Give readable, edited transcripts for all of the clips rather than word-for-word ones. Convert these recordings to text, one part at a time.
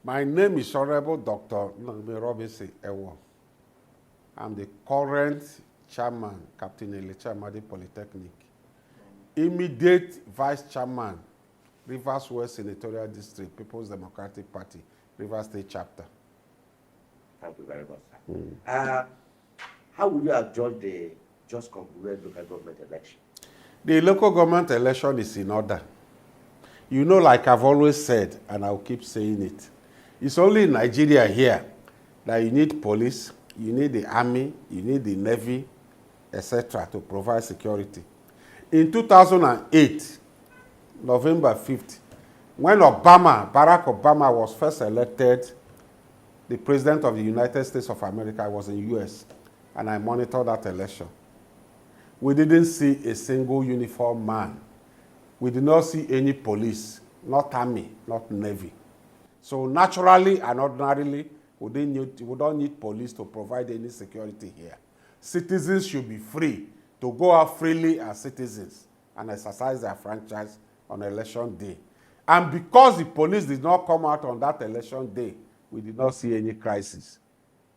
My name is Honorable Dr. Nnam Robinson Ewoh. I'm the current chairman, Captain Elechi Amadi Polytechnic. Immediate vice chairman, Rivers West Senatorial District, People's Democratic Party, Rivers State Chapter. Thank you very much, sir. How would you have judged the just concluded local government election? The local government election is in order. You know, like I've always said, and I'll keep saying it, it's only in Nigeria here that you need police, you need the army, you need the navy, etc. to provide security. In 2008, November 5th, when Barack Obama was first elected the President of the United States of America, I was in the US, and I monitored that election. We didn't see a single uniformed man. We did not see any police, not army, not navy. So naturally and ordinarily, we don't need police to provide any security here. Citizens should be free to go out freely as citizens and exercise their franchise on election day. And because the police did not come out on that election day, we did not see any crisis.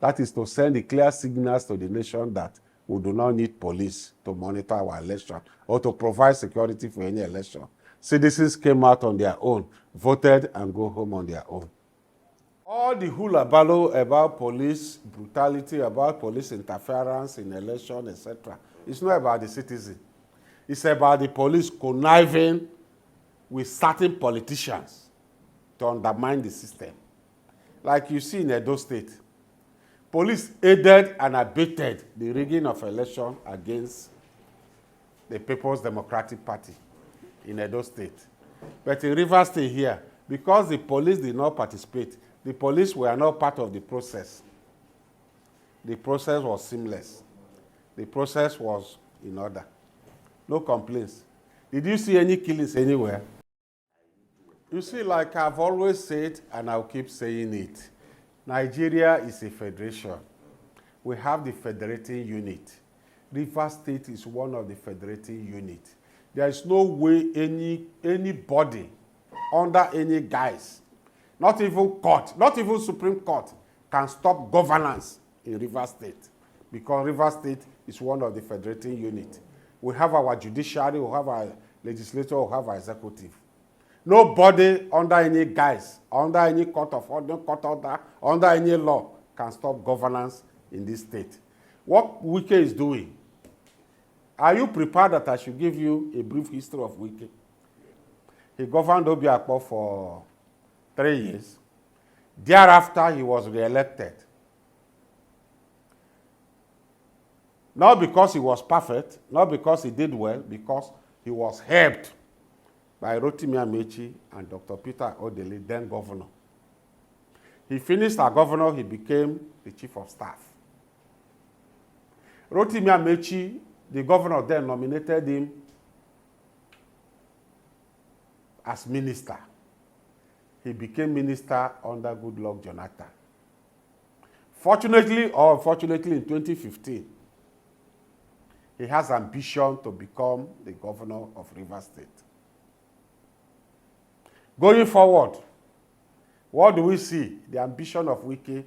That is to send the clear signals to the nation that we do not need police to monitor our election or to provide security for any election. Citizens came out on their own, voted, and go home on their own. All the hullabaloo about police brutality, about police interference in election, etc., it's not about the citizen. It's about the police conniving with certain politicians to undermine the system. Like you see in Edo State, police aided and abetted the rigging of election against the People's Democratic Party in Edo State. But in Rivers State here, because the police did not participate, the police were not part of the process. The process was seamless. The process was in order. No complaints. Did you see any killings anywhere? You see, like I've always said, and I'll keep saying it, Nigeria is a federation. We have the federating unit. Rivers State is one of the federating units. There is no way anybody under any guise, not even court, not even Supreme Court, can stop governance in Rivers State, because Rivers State is one of the federating units. We have our judiciary, we have our legislature, we have our executive. Nobody under any guise, under any court of order, under any law, can stop governance in this state. What Wike is doing, are you prepared that I should give you a brief history of Wike? He governed Obiakpo for 3 years. Thereafter, he was re-elected. Not because he was perfect, not because he did well, because he was helped by Rotimi Amaechi and Dr. Peter Odili, then governor. He finished as governor, he became the chief of staff. Rotimi Amaechi, the governor, then nominated him as minister. He became minister under Goodluck Jonathan. Fortunately or unfortunately, in 2015, he has ambition to become the governor of Rivers State. Going forward, what do we see? The ambition of Wike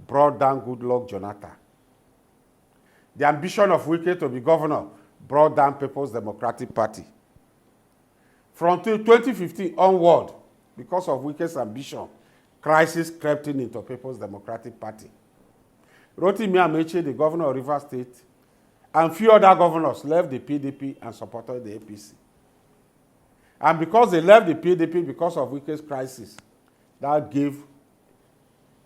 brought down Goodluck Jonathan. The ambition of Wike to be governor brought down People's Democratic Party. From 2015 onward, because of Wike's ambition, crisis crept into People's Democratic Party. Rotimi Amaechi, the governor of Rivers State, and few other governors left the PDP and supported the APC. And because they left the PDP because of Wike's crisis, that gave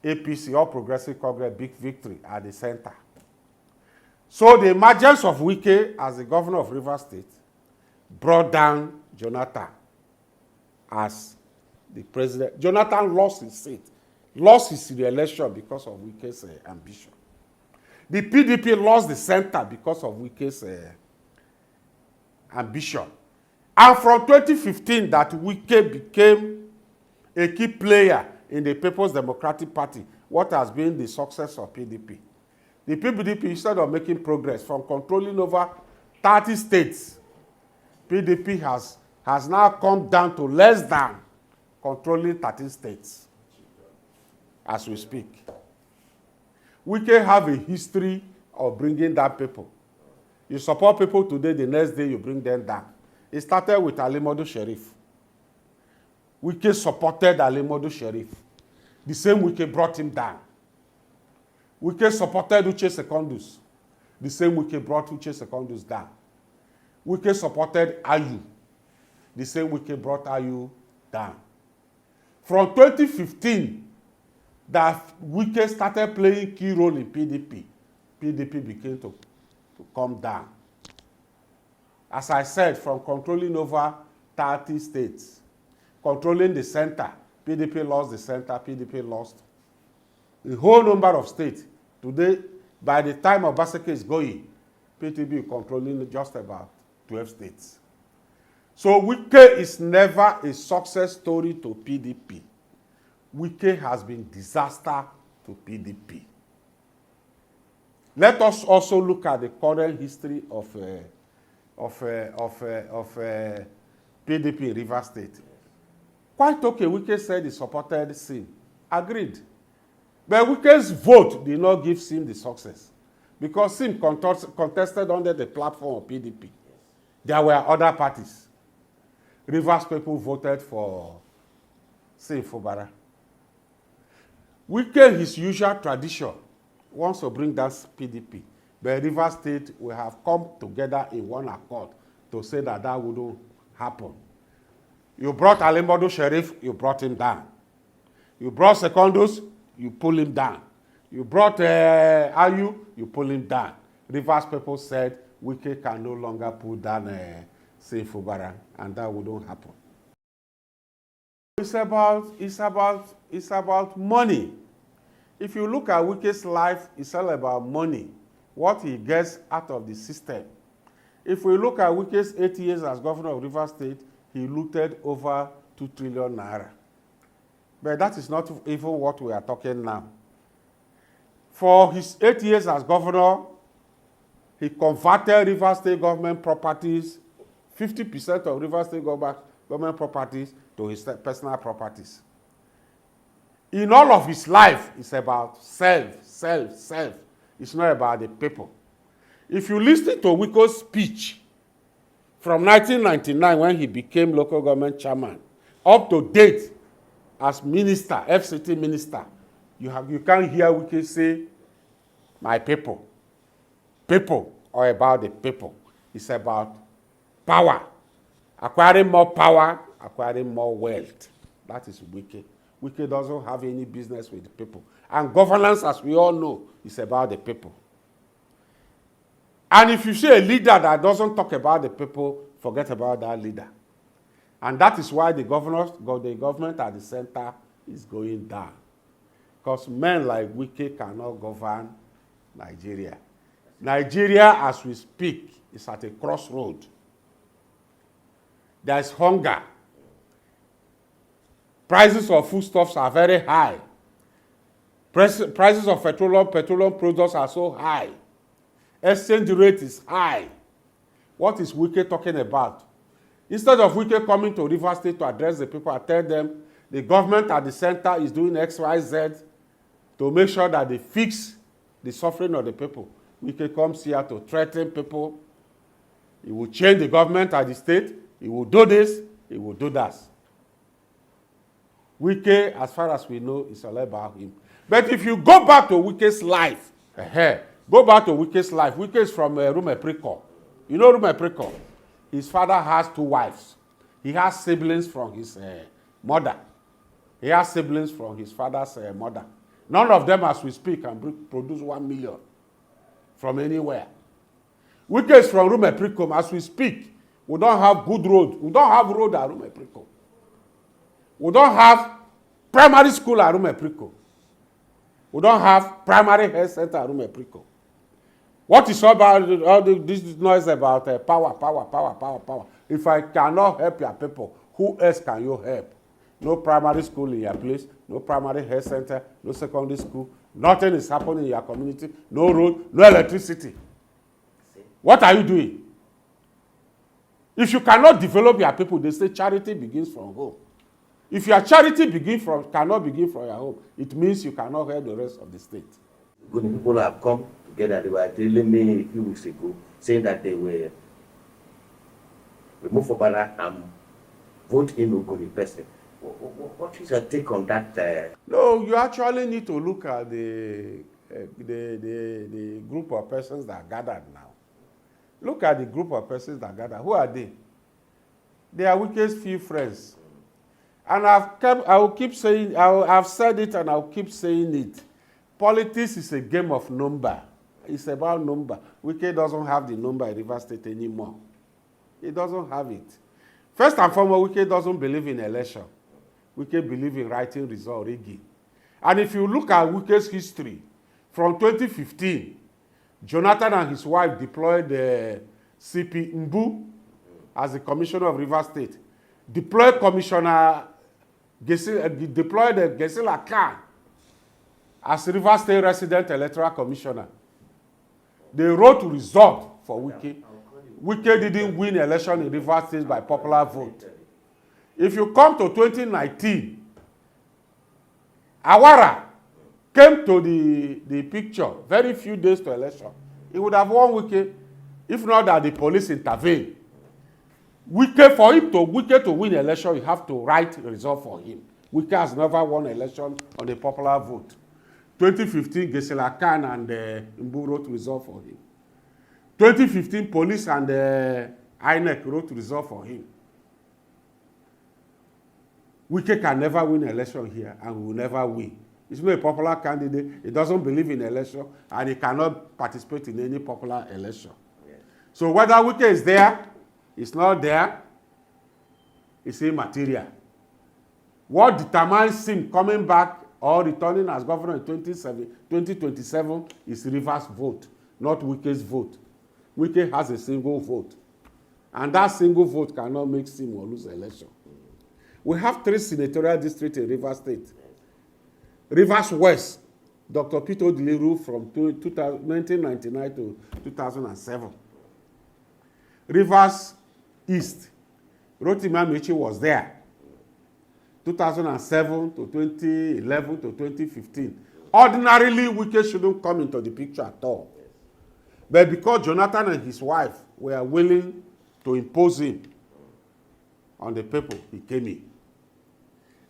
APC, All Progressive Congress, big victory at the center. So the emergence of Wike as the governor of Rivers State brought down Jonathan as the president. Jonathan lost his seat, lost his re-election because of Wike's ambition. The PDP lost the center because of Wike's ambition. And from 2015, that Wike became a key player in the People's Democratic Party, what has been the success of PDP. The PDP, instead of making progress from controlling over 30 states, PDP has now come down to less than controlling 13 states. as we speak. Wike have a history of bringing down people. You support people today, the next day you bring them down. It started with Alimodu Sheriff. Wike supported Alimodu Sheriff. The same Wike brought him down. Wike supported Uche Secondus. The same Wike brought Uche Secondus down. Wike supported Ayu. The same Wike brought Ayu down. From 2015, that Wike started playing key role in PDP. PDP began to come down. As I said, from controlling over 30 states, controlling the center, PDP lost the center, PDP lost a whole number of states. Today, by the time Obaseki is going, PDP is controlling just about 12 states. So Wike is never a success story to PDP. Wike has been disaster to PDP. Let us also look at the current history of PDP in Rivers State. Quite okay, Wike said he supported Sim. Agreed. But Wike's vote did not give Sim the success. Because Sim contested under the platform of PDP. There were other parties. Rivers people voted for Sim Fubara. Wike, his usual tradition, wants to bring down PDP. But Rivers State will have come together in one accord to say that that wouldn't happen. You brought Alimodu Sheriff, you brought him down. You brought Secondus, you pull him down. You brought Ayu, you pull him down. Rivers people said Wike can no longer pull down say Fubara, and that wouldn't happen. It's about money. If you look at Wike's life, it's all about money. What he gets out of the system. If we look at Wike's 8 years as governor of Rivers State, he looted over 2 trillion naira. But that is not even what we are talking now. For his 8 years as governor, he converted Rivers State government properties, 50% of Rivers State government properties to his personal properties. In all of his life, it's about self. It's not about the people. If you listen to Wike's speech from 1999 when he became local government chairman, up to date as minister, FCT minister, you can't hear Wike say, my people. People or about the people. It's about power. Acquiring more power, acquiring more wealth. That is Wike. Wike doesn't have any business with the people. And governance, as we all know, is about the people. And if you see a leader that doesn't talk about the people, forget about that leader. And that is why the government at the center is going down. Because men like Wike cannot govern Nigeria. Nigeria, as we speak, is at a crossroad. There is hunger. Prices of foodstuffs are very high. Prices of petroleum products are so high. Exchange rate is high. What is Wike talking about? Instead of Wike coming to Rivers State to address the people and tell them the government at the center is doing X, Y, Z to make sure that they fix the suffering of the people, Wike comes here to threaten people. He will change the government at the state. He will do this. He will do that. Wike, as far as we know, is all about him. But if you go back to Wike's life, Wike is from Rumepriko. You know Rumepriko? His father has 2 wives. He has siblings from his mother. He has siblings from his father's mother. None of them, as we speak, can produce 1 million from anywhere. Wike is from Rumepriko. As we speak, we don't have good road. We don't have road at Rumepriko. We don't have primary school at Rumepriko. We don't have primary health center at Rumepriko. What is all this noise about power? If I cannot help your people, who else can you help? No primary school in your place, no primary health center, no secondary school, nothing is happening in your community, no road, no electricity. What are you doing? If you cannot develop your people, they say charity begins from home. If your charity cannot begin from your home, it means you cannot help the rest of the state. Good people have come together. They were telling me a few weeks ago, saying that they will remove Fubara and vote in Ogoni person. What is your take on that? No, you actually need to look at the group of persons that are gathered now. Look at the group of persons that are gathered. Who are they? They are Wike's few friends. And I've said it and I'll keep saying it. Politics is a game of number. It's about number. Wike doesn't have the number in Rivers State anymore. He doesn't have it. First and foremost, Wike doesn't believe in election. Wike believes in writing result rigging. And if you look at Wike's history, from 2015, Jonathan and his wife deployed the CP Mbu as the commissioner of Rivers State. Deployed Commissioner deployed Gesila Khan as Rivers State resident electoral commissioner. They wrote result for Wike. Wike didn't win election in Rivers State by popular vote. If you come to 2019, Awara came to the picture very few days to election. He would have won Wike if not that the police intervened. For Wike to win election, you have to write a result for him. Wike has never won election on a popular vote. 2015, Gesila Khan and Mbu wrote result for him. 2015, police and INEC wrote result for him. Wike can never win election here and will never win. He's not a popular candidate. He doesn't believe in election and he cannot participate in any popular election. Yes. So whether Wike is there, it's not there, it's immaterial. What determines him coming back or returning as governor in 2027 is Rivers' vote, not Wike's vote. Wike has a single vote. And that single vote cannot make him or lose election. We have 3 senatorial districts in Rivers State. Rivers West, Dr. Peter Odili ruled from 1999 to 2007. Rivers East, Rotimi Amaechi was there, 2007 to 2011 to 2015. Ordinarily, Wike shouldn't come into the picture at all. But because Jonathan and his wife were willing to impose him on the people, he came in.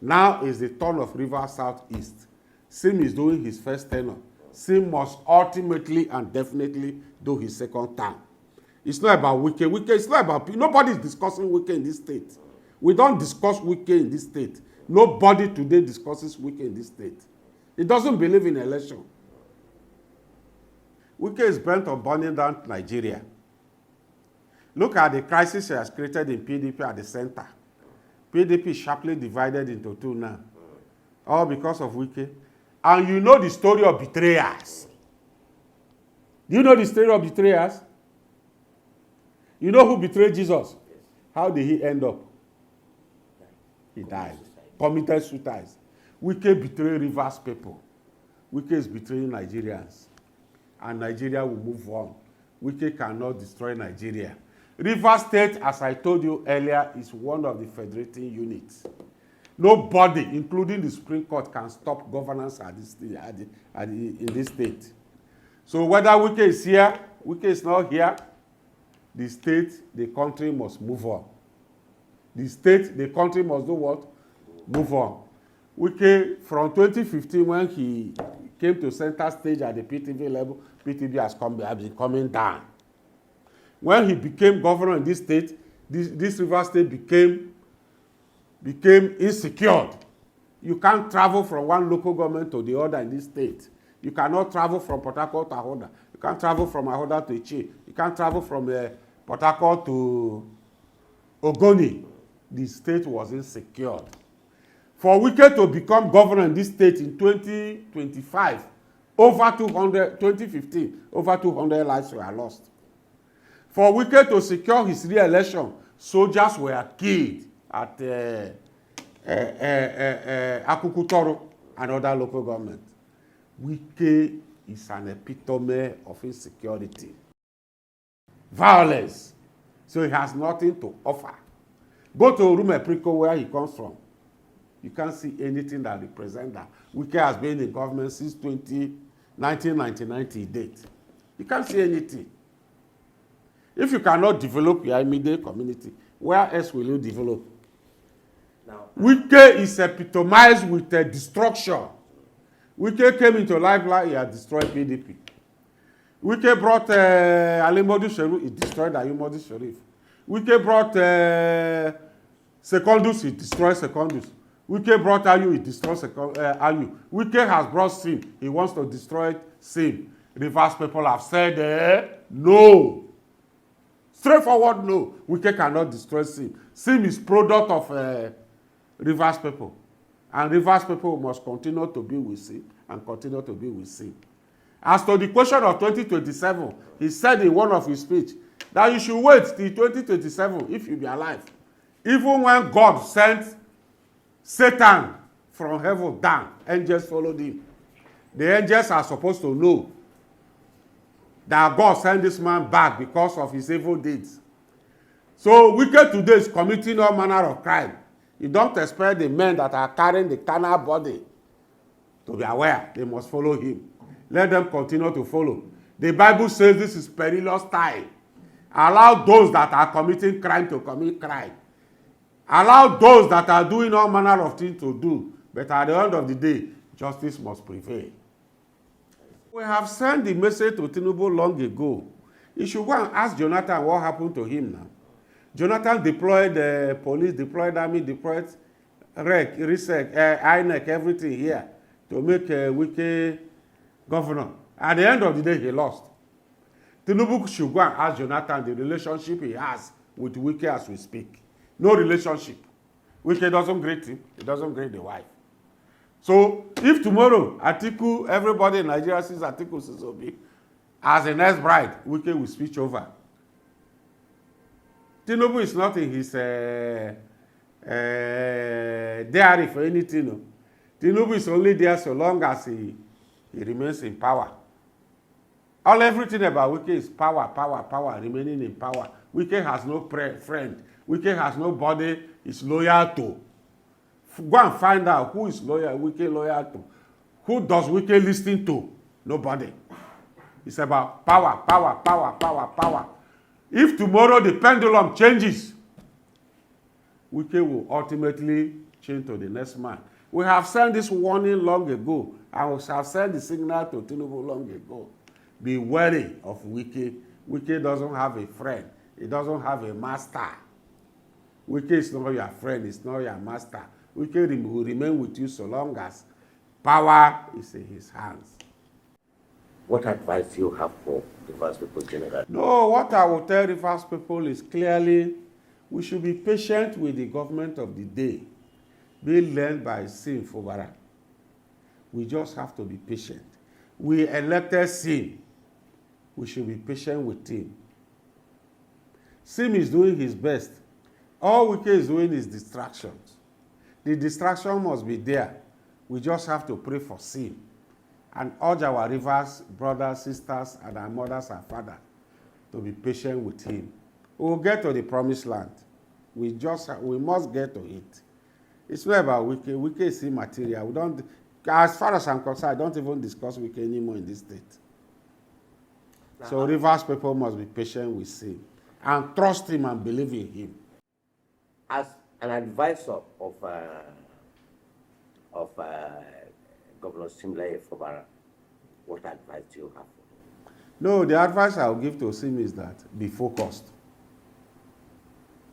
Now is the turn of Rivers Southeast. Sim is doing his first tenure. Sim must ultimately and definitely do his second term. It's not about Wike. It's not about... Nobody is discussing Wike in this state. We don't discuss Wike in this state. Nobody today discusses Wike in this state. He doesn't believe in election. Wike is bent on burning down Nigeria. Look at the crisis he has created in PDP at the center. PDP is sharply divided into 2 now. All because of Wike. And you know the story of betrayers. Do you know the story of betrayers? You know who betrayed Jesus? How did he end up? He died. Committed suicide. Wike betrayed Rivers people. Wike is betraying Nigerians. And Nigeria will move on. Wike cannot destroy Nigeria. Rivers State, as I told you earlier, is one of the federating units. Nobody, including the Supreme Court, can stop governance in this state. So whether Wike is here, Wike is not here, the state, the country must move on. The state, the country must do what? Move on. Wike, from 2015, when he came to center stage at the PTV level, PTV has been coming down. When he became governor in this state, this River State became insecure. You can't travel from one local government to the other in this state. You cannot travel from Port Harcourt to Ahoda. You can't travel from Ahoda to Ichi. You can't travel from Port Harcourt to Ogoni. The state was insecure. For Wike to become governor in this state in 2025, over 2015, over 200 lives were lost. For Wike to secure his re-election, soldiers were killed at Akukutoro and other local government. Wike is an epitome of insecurity, violence. So he has nothing to offer. Go to Urumepriko, where he comes from. You can't see anything that represents that. Wike has been in government since 1999 till date. You can't see anything. If you cannot develop your immediate community, where else will you develop? Now, Wike is epitomized with destruction. Wike came into life like he had destroyed PDP. Wike brought Alimodu Sherif, he destroyed Alimodu Sherif. Wike brought Secondus, he destroyed Secondus. Wike brought Ayu, he destroyed Ayu. Wike has brought Sim, he wants to destroy Sim. Reverse people have said no. Straightforward no. Wike cannot destroy Sim. Sim is product of reverse people. And reverse people must continue to be with Sim and continue to be with Sim. As to the question of 2027, he said in one of his speech that you should wait till 2027 if you be alive. Even when God sent Satan from heaven down, angels followed him. The angels are supposed to know that God sent this man back because of his evil deeds. So Wike today is committing all manner of crime. You don't expect the men that are carrying the carnal body to be aware. They must follow him. Let them continue to follow. The Bible says this is perilous time. Allow those that are committing crime to commit crime. Allow those that are doing all manner of things to do. But at the end of the day, justice must prevail. We have sent the message to Tinubu long ago. You should go and ask Jonathan what happened to him now. Jonathan deployed the police, deployed army, deployed REC, INEC, everything here to make Wike governor. At the end of the day, he lost. Tinubu should go and ask Jonathan the relationship he has with Wike as we speak. No relationship. Wike doesn't greet him. He doesn't greet the wife. So, if tomorrow, Atiku, everybody in Nigeria sees Atiku Obi as a next bride, Wike will switch over. Tinubu is not in his diary for anything. No. Tinubu is only there so long as he remains in power. Everything about Wike is power, power, power, remaining in power. Wike has no friend. Wike has nobody he's loyal to. Go and find out who is Wike loyal to. Who does Wike listen to? Nobody. It's about power, power, power, power, power. If tomorrow the pendulum changes, Wike will ultimately change to the next man. We have sent this warning long ago, and we have sent the signal to Tinubu long ago. Be wary of Wike. Wike doesn't have a friend. He doesn't have a master. Wike is not your friend. It's not your master. Wike will remain with you so long as power is in his hands. What advice do you have for the Rivers people generally? No, what I will tell Rivers people is clearly we should be patient with the government of the day, being led by Sim Fubara. We just have to be patient. We elected Sim. We should be patient with him. Sim is doing his best. All Wike is doing is distractions. The distraction must be there. We just have to pray for Sim and urge our Rivers brothers, sisters, and our mothers and fathers to be patient with him. We will get to the promised land. We must get to it. It's not about Wike. Wike is immaterial. We don't, as far as I'm concerned, I don't even discuss Wike anymore in this state. So Rivers people must be patient with him and trust him and believe in him. As an advisor of Governor Siminalayi Fubara, what advice do you have? No, the advice I will give to Sim is that be focused.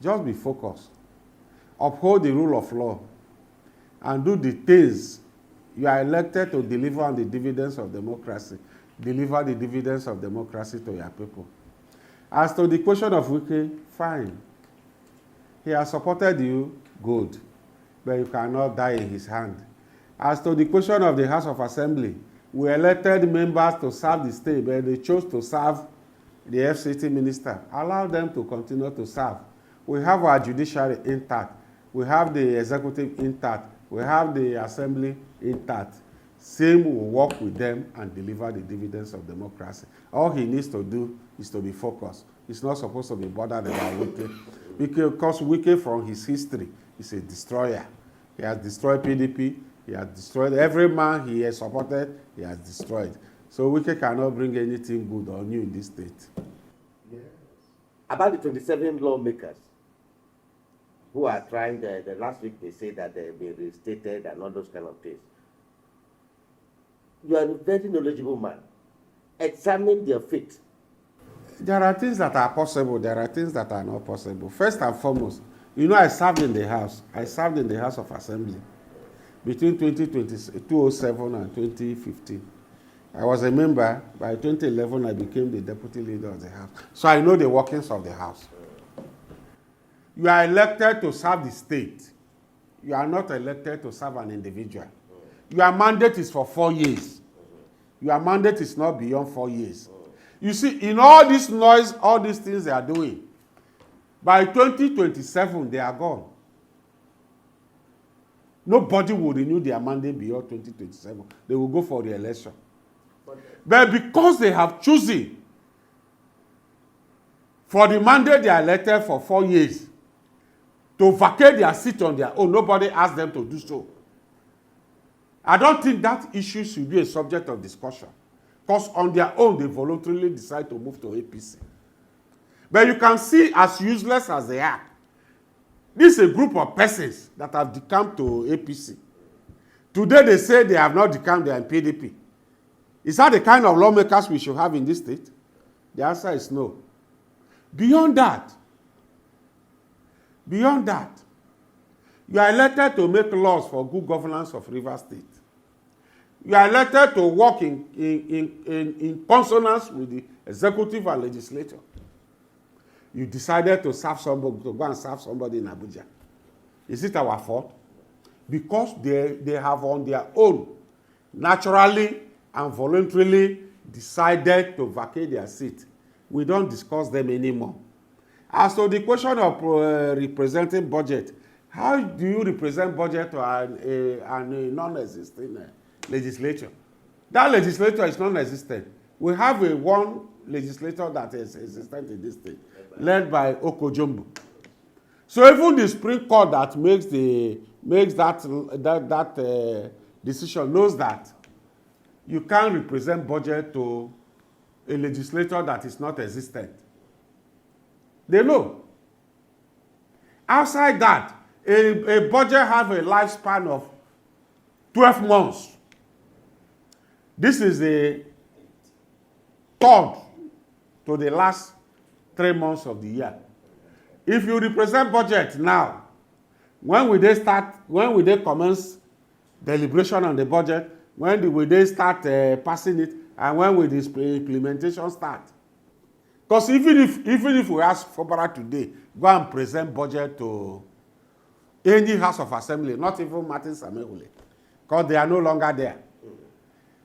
Just be focused. Uphold the rule of law and do the things you are elected to deliver on the dividends of democracy. Deliver the dividends of democracy to your people. As to the question of Wike, fine. He has supported you, good. But you cannot die in his hand. As to the question of the House of Assembly, we elected members to serve the state, but they chose to serve the FCT minister. Allow them to continue to serve. We have our judiciary intact. We have the executive intact. We have the assembly intact. Same will work with them and deliver the dividends of democracy. All he needs to do is to be focused. He's not supposed to be bothered about Wike. Because Wike, from his history, is a destroyer. He has destroyed PDP. He has destroyed every man he has supported. He has destroyed. So Wike cannot bring anything good or new in this state. Yes. About the 27 lawmakers who are trying, the last week they say that they've been reinstated and all those kind of things. You are a very knowledgeable man. Examine their fate. There are things that are possible. There are things that are not possible. First and foremost, you know, I served in the House. I served in the House of Assembly between 2007 and 2015. I was a member. By 2011, I became the deputy leader of the House. So I know the workings of the House. You are elected to serve the state. You are not elected to serve an individual. Your mandate is for 4 years. Your mandate is not beyond 4 years. You see, in all this noise, all these things they are doing, by 2027, they are gone. Nobody will renew their mandate beyond 2027. They will go for the election. But because they have chosen for the mandate they are elected for 4 years to vacate their seat on their own, nobody asked them to do so. I don't think that issue should be a subject of discussion. Because on their own, they voluntarily decide to move to APC. But you can see, as useless as they are, this is a group of persons that have decamped to APC. Today, they say they have not decamped, they are in PDP. Is that the kind of lawmakers we should have in this state? The answer is no. Beyond that, you are elected to make laws for good governance of Rivers State. You are elected to work in consonance with the executive and legislature. You decided to serve somebody, to go and serve somebody in Abuja. Is it our fault? Because they have on their own, naturally and voluntarily decided to vacate their seat. We don't discuss them anymore. As to the question of representing budget, how do you represent budget to a non-existing legislature? That legislature is non-existent. We have one legislature that is existent in this state, led by Oko-Jumbo. So even the Supreme Court that makes that decision knows that you can't represent budget to a legislature that is not existent. They know. Outside that, a budget has a lifespan of 12 months. This is the third to the last 3 months of the year. If you represent budget now, when will they commence deliberation on the budget? When will they start passing it? And when will this implementation start? Because even if we ask Fubara today, go and present budget to any House of Assembly, not even Martin Amaewhule, because they are no longer there.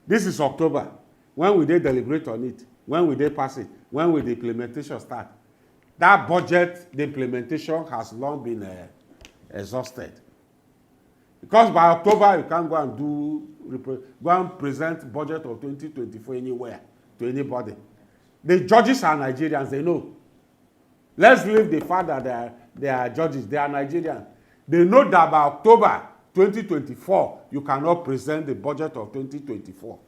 This is October. When will they deliberate on it? When will they pass it? When will the implementation start? That budget, the implementation has long been exhausted. Because by October, you can't go and present budget of 2024 anywhere to anybody. The judges are Nigerians, they know. Let's leave the fact that they are judges, they are Nigerians. They know that by October 2024, you cannot present the budget of 2024.